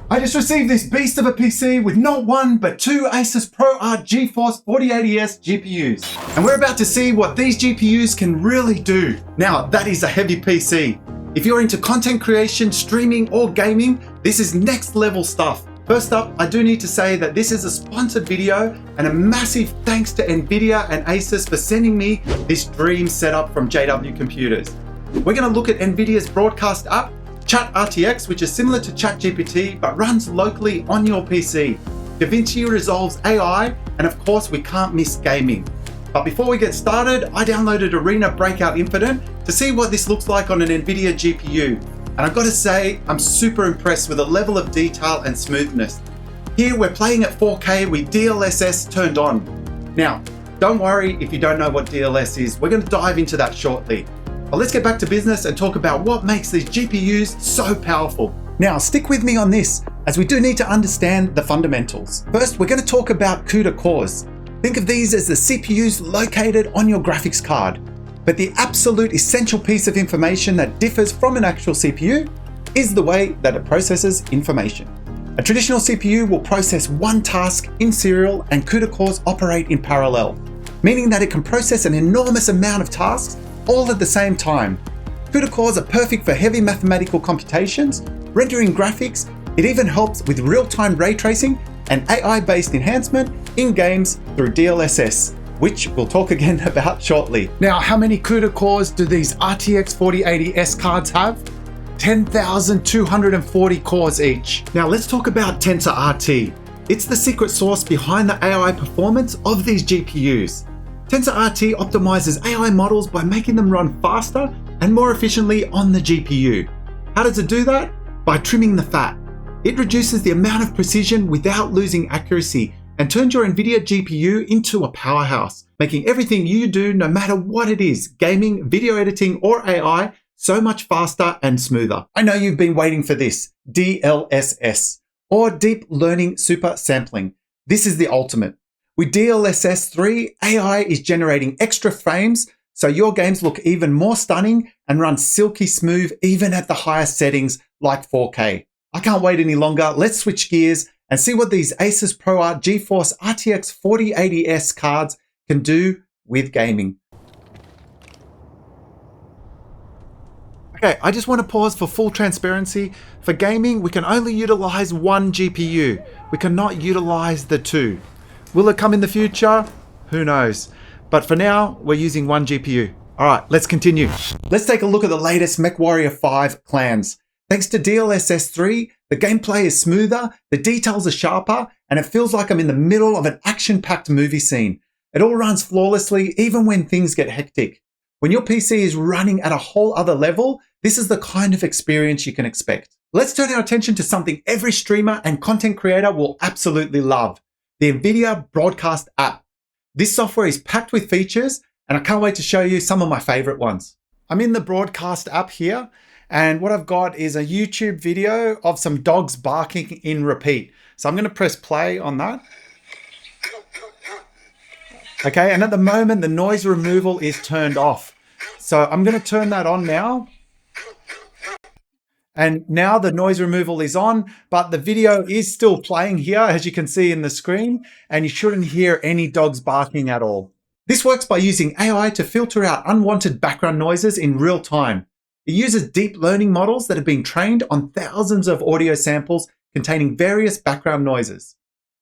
I just received this beast of a PC with not one, but two ASUS ProArt GeForce 4080S GPUs. And we're about to see what these GPUs can really do. Now, that is a heavy PC. If you're into content creation, streaming, or gaming, this is next level stuff. First up, I do need to say that this is a sponsored video and a massive thanks to NVIDIA and ASUS for sending me this dream setup from JW Computers. We're going to look at NVIDIA's Broadcast App, ChatRTX, which is similar to ChatGPT but runs locally on your PC, DaVinci Resolve's AI, and of course we can't miss gaming. But before we get started, I downloaded Arena Breakout Infinite to see what this looks like on an NVIDIA GPU. And I've got to say, I'm super impressed with the level of detail and smoothness. Here we're playing at 4K with DLSS turned on. Now, don't worry if you don't know what DLSS is, we're going to dive into that shortly. But let's get back to business and talk about what makes these GPUs so powerful. Now, stick with me on this, as we do need to understand the fundamentals. First, we're going to talk about Cuda cores. Think of these as the CPUs located on your graphics card. But the absolute essential piece of information that differs from an actual CPU is the way that it processes information. A traditional CPU will process one task in serial, and Cuda cores operate in parallel, meaning that it can process an enormous amount of tasks all at the same time. Cuda cores are perfect for heavy mathematical computations, rendering graphics. It even helps with real-time ray tracing and AI-based enhancement in games through DLSS, which we'll talk again about shortly. Now, how many Cuda cores do these RTX 4080S cards have? 10,240 cores each. Now let's talk about TensorRT. It's the secret sauce behind the AI performance of these GPUs. TensorRT optimizes AI models by making them run faster and more efficiently on the GPU. How does it do that? By trimming the fat. It reduces the amount of precision without losing accuracy and turns your NVIDIA GPU into a powerhouse, making everything you do, no matter what it is, gaming, video editing, or AI, so much faster and smoother. I know you've been waiting for this, DLSS, or Deep Learning Super Sampling. This is the ultimate. With DLSS 3, AI is generating extra frames so your games look even more stunning and run silky smooth even at the highest settings like 4K. I can't wait any longer. Let's switch gears and see what these ASUS ProArt GeForce RTX 4080S cards can do with gaming. Okay, I just want to pause for full transparency. For gaming, we can only utilize one GPU. We cannot utilize the two. Will it come in the future? Who knows? But for now, we're using one GPU. All right, let's continue. Let's take a look at the latest MechWarrior 5 clans. Thanks to DLSS 3, the gameplay is smoother, the details are sharper, and it feels like I'm in the middle of an action-packed movie scene. It all runs flawlessly, even when things get hectic. When your PC is running at a whole other level, this is the kind of experience you can expect. Let's turn our attention to something every streamer and content creator will absolutely love. The NVIDIA Broadcast App. This software is packed with features, and I can't wait to show you some of my favorite ones. I'm in the Broadcast App here, and what I've got is a YouTube video of some dogs barking in repeat. So I'm going to press play on that. Okay, and at the moment, the noise removal is turned off. So I'm going to turn that on now. And now the noise removal is on, but the video is still playing here, as you can see in the screen, and you shouldn't hear any dogs barking at all. This works by using AI to filter out unwanted background noises in real time. It uses deep learning models that have been trained on thousands of audio samples containing various background noises.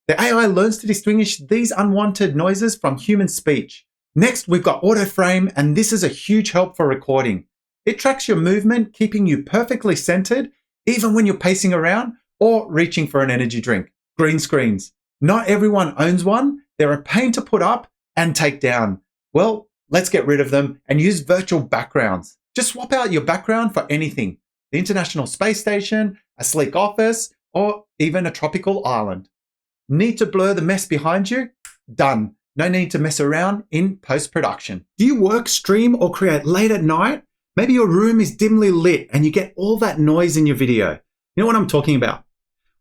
The AI learns to distinguish these unwanted noises from human speech. Next, we've got auto frame, and this is a huge help for recording. It tracks your movement, keeping you perfectly centered, even when you're pacing around or reaching for an energy drink. Green screens. Not everyone owns one. They're a pain to put up and take down. Well, let's get rid of them and use virtual backgrounds. Just swap out your background for anything. The International Space Station, a sleek office, or even a tropical island. Need to blur the mess behind you? Done. No need to mess around in post-production. Do you work, stream, or create late at night? Maybe your room is dimly lit and you get all that noise in your video. You know what I'm talking about?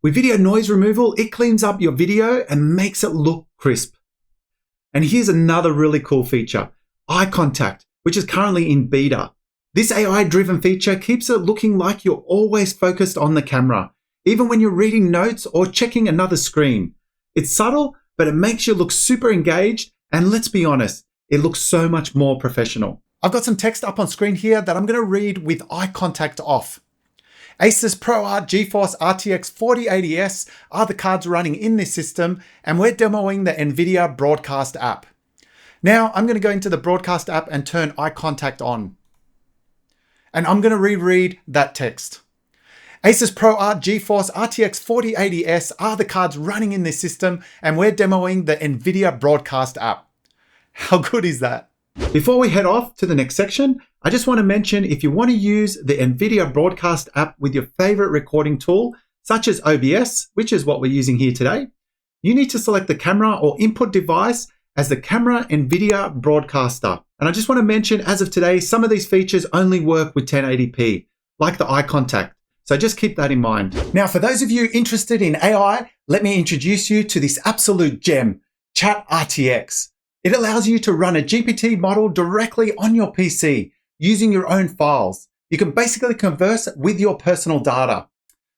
With video noise removal, it cleans up your video and makes it look crisp. And here's another really cool feature, eye contact, which is currently in beta. This AI-driven feature keeps it looking like you're always focused on the camera. even when you're reading notes or checking another screen. It's subtle, but it makes you look super engaged, and let's be honest, it looks so much more professional. I've got some text up on screen here that I'm going to read with eye contact off. ASUS ProArt GeForce RTX 4080S are the cards running in this system, and we're demoing the NVIDIA Broadcast App. Now I'm going to go into the Broadcast App and turn eye contact on. And I'm going to reread that text. ASUS ProArt GeForce RTX 4080S are the cards running in this system, and we're demoing the NVIDIA Broadcast App. How good is that? Before we head off to the next section, I just want to mention if you want to use the NVIDIA Broadcast App with your favorite recording tool, such as OBS, which is what we're using here today, you need to select the camera or input device as the camera NVIDIA Broadcaster. And I just want to mention, as of today, some of these features only work with 1080p, like the eye contact. So just keep that in mind. Now, for those of you interested in AI, let me introduce you to this absolute gem, ChatRTX. It allows you to run a GPT model directly on your PC using your own files. You can basically converse with your personal data.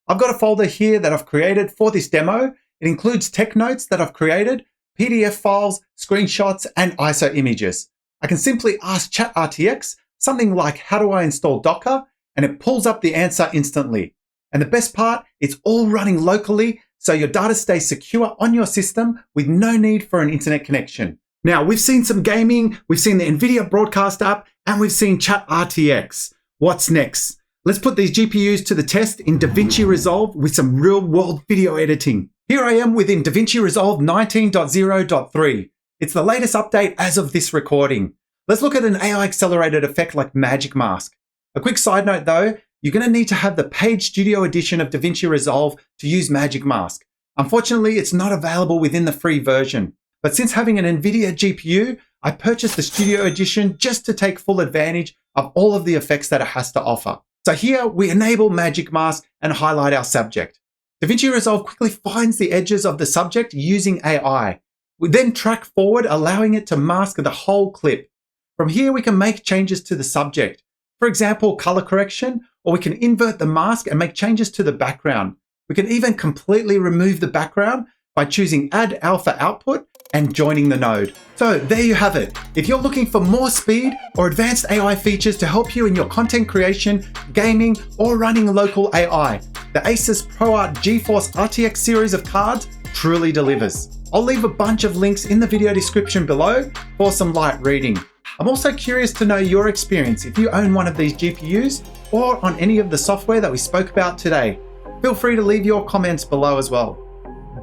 I've got a folder here that I've created for this demo. It includes tech notes that I've created, PDF files, screenshots, and ISO images. I can simply ask ChatRTX something like, how do I install Docker? And it pulls up the answer instantly. And the best part, it's all running locally, so your data stays secure on your system with no need for an internet connection. Now, we've seen some gaming, we've seen the NVIDIA Broadcast App, and we've seen ChatRTX. What's next? Let's put these GPUs to the test in DaVinci Resolve with some real-world video editing. Here I am within DaVinci Resolve 19.0.3. It's the latest update as of this recording. Let's look at an AI-accelerated effect like Magic Mask. A quick side note though, you're going to need to have the paid studio edition of DaVinci Resolve to use Magic Mask. Unfortunately, it's not available within the free version. But since having an NVIDIA GPU, I purchased the Studio Edition just to take full advantage of all of the effects that it has to offer. So here we enable Magic Mask and highlight our subject. DaVinci Resolve quickly finds the edges of the subject using AI. We then track forward, allowing it to mask the whole clip. From here, we can make changes to the subject. For example, color correction, or we can invert the mask and make changes to the background. We can even completely remove the background by choosing Add Alpha Output and joining the node. So there you have it. If you're looking for more speed or advanced AI features to help you in your content creation, gaming, or running local AI, the ASUS ProArt GeForce RTX series of cards truly delivers. I'll leave a bunch of links in the video description below for some light reading. I'm also curious to know your experience if you own one of these GPUs or on any of the software that we spoke about today. Feel free to leave your comments below as well.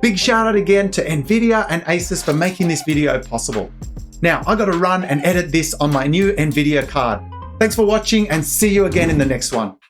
Big shout out again to NVIDIA and ASUS for making this video possible. Now, I gotta run and edit this on my new NVIDIA card. Thanks for watching and see you again in the next one.